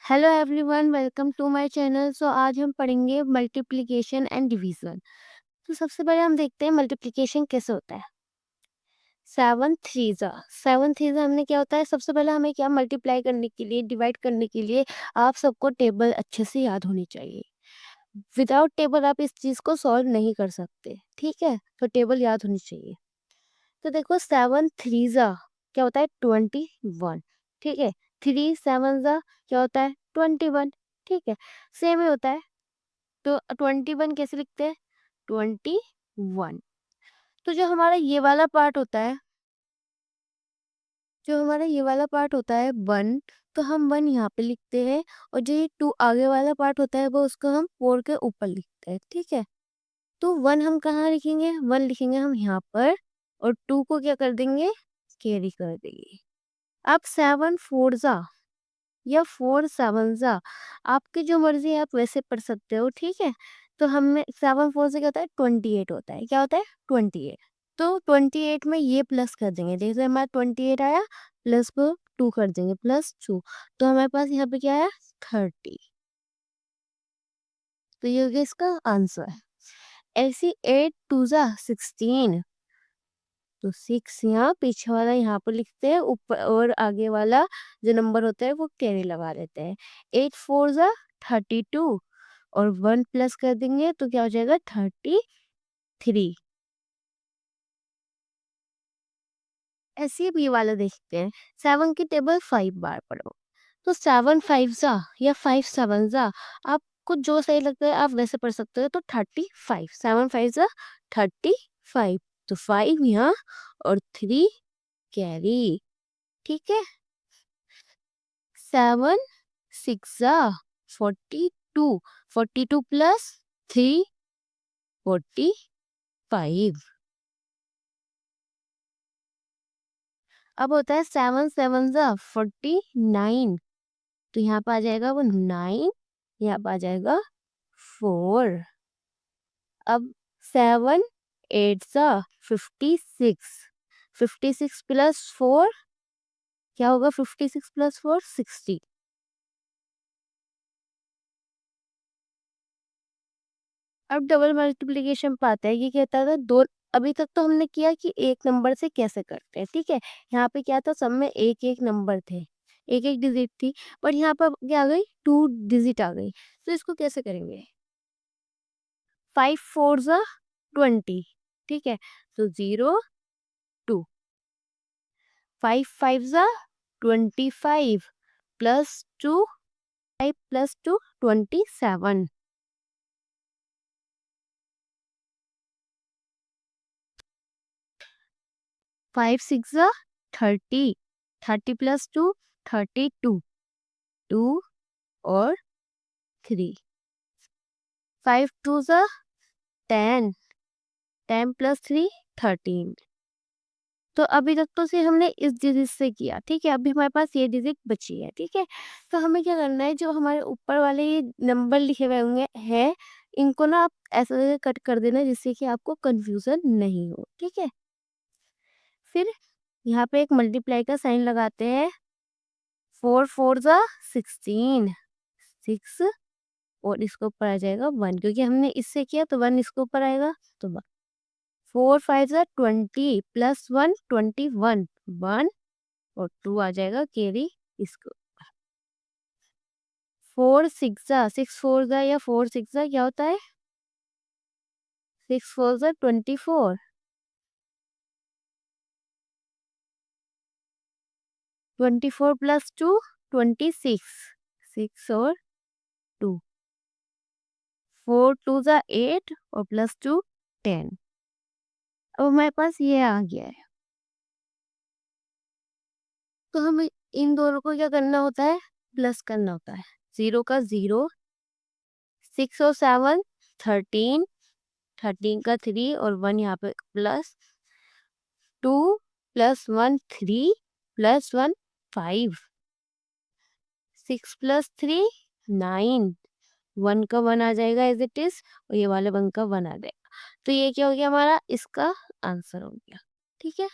Hello everyone, welcome to my channel. So आज हम पढ़ेंगे मल्टीप्लिकेशन एंड डिवीजन। तो सबसे पहले हम देखते हैं मल्टीप्लिकेशन कैसे होता है। सेवन थ्रीजा हमने क्या होता है, सबसे पहले हमें क्या मल्टीप्लाई करने के लिए, डिवाइड करने के लिए आप सबको टेबल अच्छे से याद होनी चाहिए। विदाउट टेबल आप इस चीज़ को सॉल्व नहीं कर सकते, ठीक है। तो टेबल याद होनी चाहिए। तो देखो, सेवन थ्रीजा क्या होता है, 21, ठीक है। थ्री सेवन जा क्या होता है, 21, ठीक है। सेम ही होता है। तो 21 कैसे लिखते हैं, 21। तो जो हमारा ये वाला पार्ट होता है वन, तो हम वन यहाँ पे लिखते हैं। और जो ये टू आगे वाला पार्ट होता है, वो उसको हम फोर के ऊपर लिखते हैं, ठीक है। तो वन हम कहाँ लिखेंगे, वन लिखेंगे हम यहाँ पर। और टू को क्या कर देंगे, कैरी कर देंगे। अब सेवन फोर जा या फोर सेवन जा, आपकी जो मर्जी है आप वैसे पढ़ सकते हो, ठीक है। तो हमें सेवन फोर से क्या होता है, 28 होता है। क्या होता है, 28। तो 28 में ये प्लस कर देंगे, जैसे हमारा 28 आया, प्लस को टू कर देंगे, +2। तो हमारे पास यहाँ पे क्या है, 30। तो ये हो गया इसका आंसर। ऐसी 8 2 जा 16। तो 6 यहाँ पीछे वाला यहाँ पर लिखते हैं, ऊपर और आगे वाला जो नंबर होता है वो कैरी लगा देते हैं। 8 4 जा 32। और 1 प्लस कर देंगे तो क्या हो जाएगा, 33। ऐसे भी ये वाला देखते हैं। 7 की टेबल 5 बार पढ़ो। तो 7 5 जा या 5 7 जा, आपको जो सही लगता है आप वैसे पढ़ सकते हो। तो 35, 7 5 जा 35। तो 5 यहाँ और 3 कैरी, ठीक है। 7 6 जा 42। 42 +3 45। अब होता है 7 7 जा 49। तो यहाँ पे आ जाएगा वो 9, यहाँ पे आ जाएगा 4। अब 7 8 जा 56। 56 + 4 क्या होगा, 56 + 4 60। अब डबल मल्टीप्लिकेशन पे आते हैं। ये कहता था दो, अभी तक तो हमने किया कि एक नंबर से कैसे करते हैं, ठीक है। यहाँ पे क्या था, सब में एक एक नंबर थे, एक एक डिजिट थी। पर यहाँ पर क्या आ गई, 2 डिजिट आ गई। तो इसको कैसे करेंगे, 5 4 जा 20, ठीक है। तो 0 2। 5 5 जा 25 +2, 5 + 2 27। 5 6 जा 30, 30 + 2 32। 2 और 3। 5 2 जा 10, 10 + 3 13। तो अभी तक तो सिर्फ हमने इस डिजिट से किया, ठीक है। अभी हमारे पास ये डिजिट बची है, ठीक है। तो हमें क्या करना है, जो हमारे ऊपर वाले ये नंबर लिखे हुए होंगे हैं, इनको ना आप ऐसे कट कर देना जिससे कि आपको कंफ्यूजन नहीं हो, ठीक है। फिर यहाँ पे एक मल्टीप्लाई का साइन लगाते हैं। 4 4 जा 16, 6। और इसके ऊपर आ जाएगा 1, क्योंकि हमने इससे किया तो 1 इसके ऊपर आएगा, तो 1। 4 5 जा 20 +1 21, 1। और 2 आ जाएगा कैरी इसको। 4 6 जा या 4 6 जा क्या होता है, 6 4 जा 24। 24 + 2 26, 6 और 2। 4 2 जा 8 और +2 10। अब हमारे पास ये आ गया है। तो हमें इन दोनों को क्या करना होता है, प्लस करना होता है। 0 का 0, 6 और 7 13, 13 का 3 और 1 यहाँ पे प्लस 2 +1 3 +1 5। 6 + 3 9। 1 का 1 आ जाएगा एज इट इज, और ये वाले 1 का 1 आ जाएगा। तो ये क्या हो गया, हमारा इसका आंसर हो गया, ठीक है।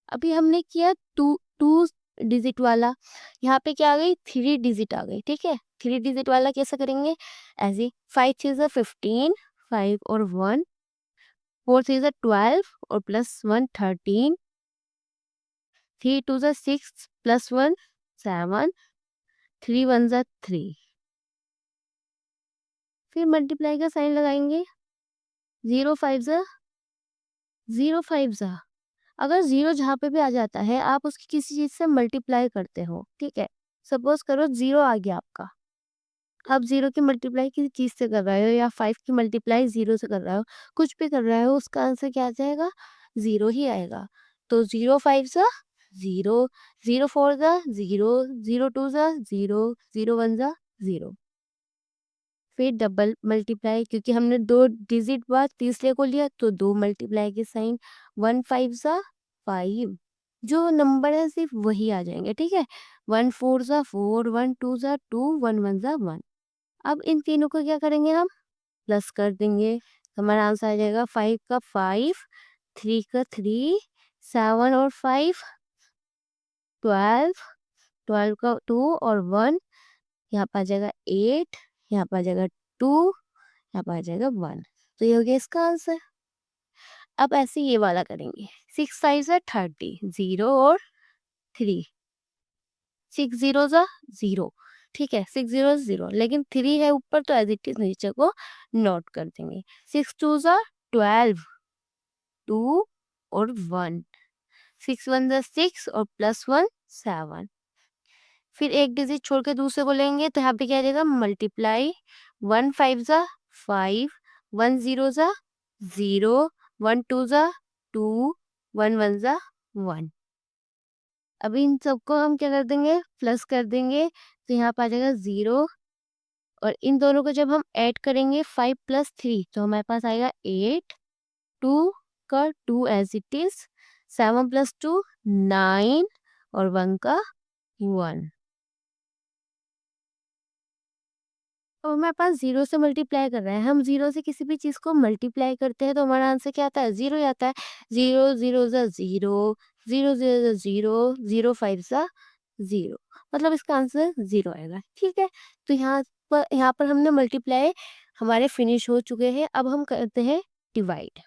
अभी हमने किया टू टू डिजिट वाला, यहाँ पे क्या आ गई 3 डिजिट आ गई, ठीक है। 3 डिजिट वाला कैसे करेंगे, ऐसे 5 3 ज़ा 15, 5 और 1, 4 3 ज़ा 12 और प्लस 1 13, 3 2 ज़ा 6 प्लस 1 7, 3 1 ज़ा 3। फिर मल्टीप्लाई का साइन लगाएंगे, 0 5 ज़ा 0 5 ज़ा, अगर जीरो जहाँ पे भी आ जाता है आप उसकी किसी चीज से मल्टीप्लाई करते हो, ठीक है। सपोज करो जीरो आ गया आपका, आप जीरो की मल्टीप्लाई किसी चीज से कर रहे हो या 5 की मल्टीप्लाई जीरो से कर रहे हो, कुछ भी कर रहे हो, उसका आंसर क्या आ जाएगा, जीरो ही आएगा। तो 0 5 ज़ा जीरो, 0 4 ज़ा जीरो, 0 2 ज़ा जीरो, 0 1 ज़ा जीरो। फिर डबल मल्टीप्लाई, क्योंकि हमने 2 डिजिट बाद तीसरे को लिया तो 2 मल्टीप्लाई के साइन, 1 5 ज़ा 5, जो नंबर है सिर्फ वही आ जाएंगे, ठीक है। 1 4 ज़ा 4, 1 2 ज़ा 2, 1 1 ज़ा 1। अब इन तीनों को क्या करेंगे, हम प्लस कर देंगे, तो हमारा आंसर आ जाएगा 5 का 5, 3 का 3, 7 और 5 12, 12 का 2 और 1, यहाँ पर आ जाएगा 8, यहाँ पर आ जाएगा 2, यहाँ पर आ जाएगा 1। तो ये हो गया इसका आंसर। अब ऐसे ये वाला करेंगे, 6 5 ज़ा 30, 0 और 3, 6 0 ज़ा 0, ठीक है, 6 0 0, लेकिन 3 है ऊपर तो एज इट इज नीचे को नोट कर देंगे। 6 2 ज़ा 12, 2 और 1, 6 1 ज़ा 6 और प्लस 1 7। फिर एक डिजिट छोड़ के दूसरे को लेंगे तो यहाँ पे क्या आ जाएगा, मल्टीप्लाई, 1 5 ज़ा 5, 1 0 ज़ा 0, 1 2 ज़ा 2, 1 1 ज़ा 1। अभी इन सबको हम क्या कर देंगे, प्लस कर देंगे, तो यहाँ पे आ जाएगा 0, और इन दोनों को जब हम ऐड करेंगे 5 प्लस 3 तो हमारे पास आएगा 8, 2 का 2 एज इट इज, 7 प्लस 2 9 और 1 का 1। अब हमारे पास जीरो से मल्टीप्लाई कर रहा है, हम जीरो से किसी भी चीज को मल्टीप्लाई करते हैं तो हमारा आंसर क्या आता है, जीरो ही आता है। 0 0 ज़ा 0, 0 0 ज़ा 0, 0 5 ज़ा 0, मतलब इसका आंसर जीरो आएगा, ठीक है। तो यहाँ पर हमने मल्टीप्लाई हमारे फिनिश हो चुके हैं। अब हम करते हैं डिवाइड।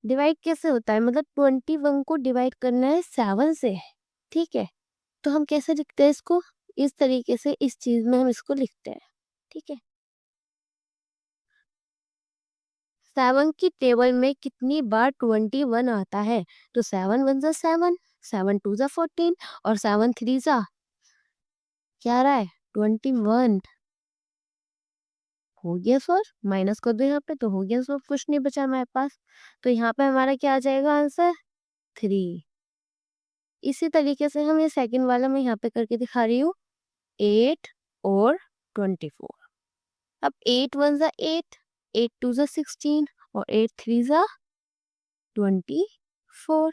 डिवाइड कैसे होता है, मतलब 21 को डिवाइड करना है 7 से, ठीक है। तो हम कैसे लिखते हैं इसको, इस तरीके से इस चीज में हम इसको लिखते हैं, ठीक है। 7 की टेबल में कितनी बार 21 आता है, तो 7 1 ज़ा 7, 7 2 ज़ा 14 और 7 3 ज़ा क्या आ रहा है, 21। हो गया सर, माइनस कर दो यहाँ पे तो हो गया सर, कुछ नहीं बचा हमारे पास। तो यहाँ पे हमारा क्या आ जाएगा आंसर, 3। इसी तरीके से हम ये सेकंड वाला मैं यहाँ पे करके दिखा रही हूँ, 8 और 24। अब 8 1 ज़ा 8, 8 2 ज़ा 16 और 8 3 ज़ा 24।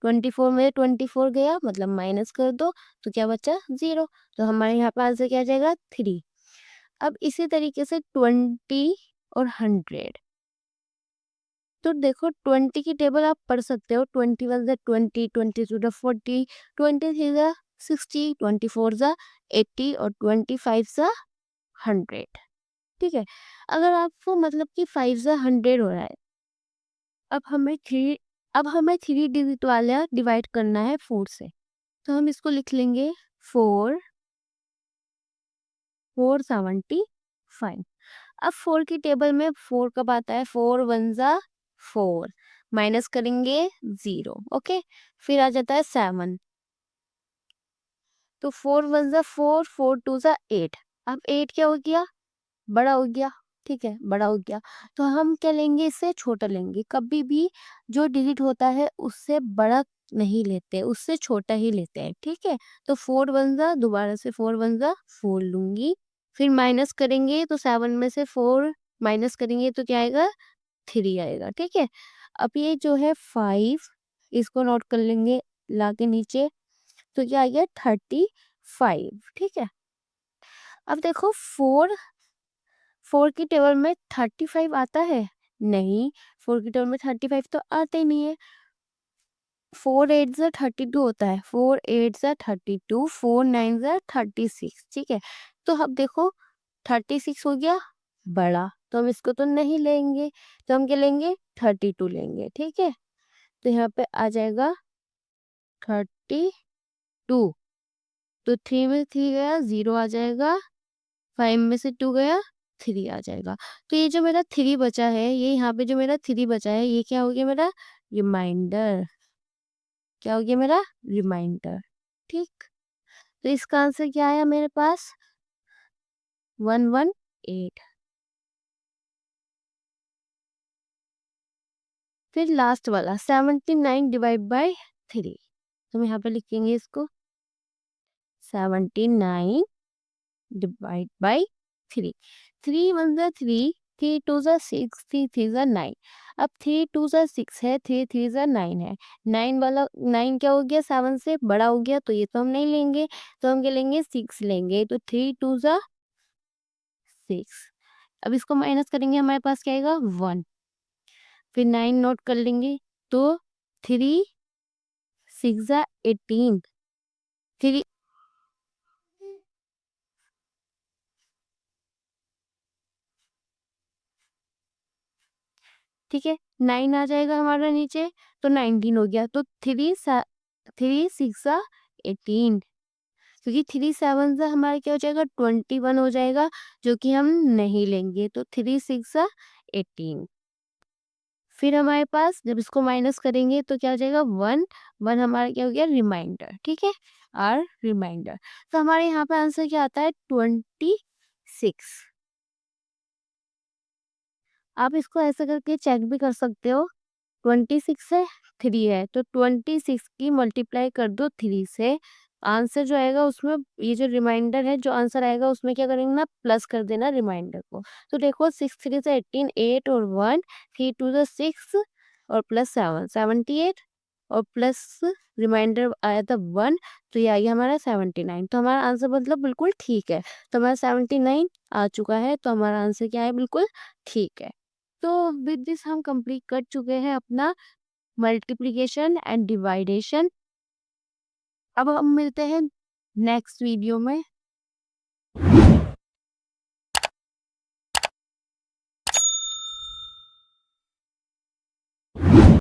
24 में 24 गया मतलब माइनस कर दो तो क्या बचा, 0। तो हमारे यहाँ पे आंसर क्या आ जाएगा, 3। अब इसी तरीके से 20 और 100, तो देखो 20 की टेबल आप पढ़ सकते हो, 21 ज़ा 20, 22 ज़ा 40, 23 ज़ा 60, 24 ज़ा 80 और 25 ज़ा 100, ठीक है। अगर आपको मतलब कि 5 ज़ा 100 हो रहा है, अब हमें थ्री अब हमें 3 डिजिट वाला डिवाइड करना है 4 से, तो हम इसको लिख लेंगे 4 475। अब 4 की टेबल में 4 कब आता है, 4 1 ज़ा 4, माइनस करेंगे 0, ओके। फिर आ जाता है 7, तो 4 1 ज़ा 4, 4 2 ज़ा 8। अब 8 क्या हो गया, बड़ा हो गया, ठीक है, बड़ा हो गया। तो हम क्या लेंगे, इससे छोटा लेंगे। कभी भी जो डिजिट होता है उससे बड़ा नहीं लेते, उससे छोटा ही लेते हैं, ठीक है। तो 4 1 ज़ा, दोबारा से 4 1 ज़ा 4 लूंगी, फिर माइनस करेंगे तो 7 में से 4 माइनस करेंगे तो क्या आएगा, 3 आएगा, ठीक है। अब ये जो है 5, इसको नोट कर लेंगे लाके नीचे, तो क्या आ गया 35, ठीक है। अब देखो 4 की टेबल में 35 आता है, नहीं, 4 की टेबल में 35 तो आता ही नहीं है। 4 8 ज़ा 32 होता है, 4 8 ज़ा 32, 4 9 ज़ा 36, ठीक है। तो अब देखो 36 हो गया बड़ा, तो हम इसको तो नहीं लेंगे, तो हम क्या लेंगे 32 लेंगे, ठीक है। तो यहाँ पे आ जाएगा 32, तो 3 में 3 गया 0 आ जाएगा, 5 में से 2 गया 3 आ जाएगा। तो ये जो मेरा 3 बचा है, ये यहाँ पे जो मेरा 3 बचा है, ये क्या हो गया मेरा रिमाइंडर। क्या हो गया मेरा रिमाइंडर, ठीक। तो इसका आंसर क्या आया मेरे पास 118। फिर लास्ट वाला 79 डिवाइड बाय 3, तो हम यहाँ पे लिखेंगे इसको 79 डिवाइड बाय 3। 3 1 ज़ा 3, 3 2 ज़ा 6, 3 3 ज़ा 9। अब 3 2 ज़ा 6 है, 3 3 ज़ा 9 है। 9 वाला 9 क्या हो गया 7 से बड़ा हो गया, तो ये तो हम नहीं लेंगे, तो हम क्या लेंगे 6 लेंगे। तो 3 2 ज़ा 6। अब इसको माइनस करेंगे, हमारे पास क्या आएगा 1। फिर 9 नोट कर लेंगे, तो 3 6 ज़ा 18। 3 ठीक है, 9 आ जाएगा हमारा नीचे, तो 19 हो गया। तो 3 6 ज़ा 18, क्योंकि 3 7 ज़ा हमारा क्या हो जाएगा 21 हो जाएगा, जो कि हम नहीं लेंगे। तो 3 6 ज़ा 18। फिर हमारे पास जब इसको माइनस करेंगे तो क्या हो जाएगा 1, 1 हमारा क्या हो गया रिमाइंडर, ठीक है, आर रिमाइंडर। तो हमारे यहाँ पे आंसर क्या आता है 26। आप इसको ऐसे करके चेक भी कर सकते हो, 26 है, 3 है, तो 26 की मल्टीप्लाई कर दो 3 से, आंसर जो आएगा उसमें ये जो रिमाइंडर है, जो आंसर आएगा उसमें क्या करेंगे ना प्लस कर देना रिमाइंडर को। तो देखो 6 3 से 18, 8 और 1, 3 2 से 6 और प्लस 7 78, और प्लस रिमाइंडर आया था 1, तो ये आ गया हमारा 79। तो हमारा आंसर मतलब बिल्कुल ठीक है। तो हमारा 79 आ चुका है, तो हमारा आंसर क्या है बिल्कुल ठीक है। तो विद दिस हम कंप्लीट कर चुके हैं अपना मल्टीप्लिकेशन एंड डिवाइडेशन। अब हम मिलते हैं नेक्स्ट वीडियो में।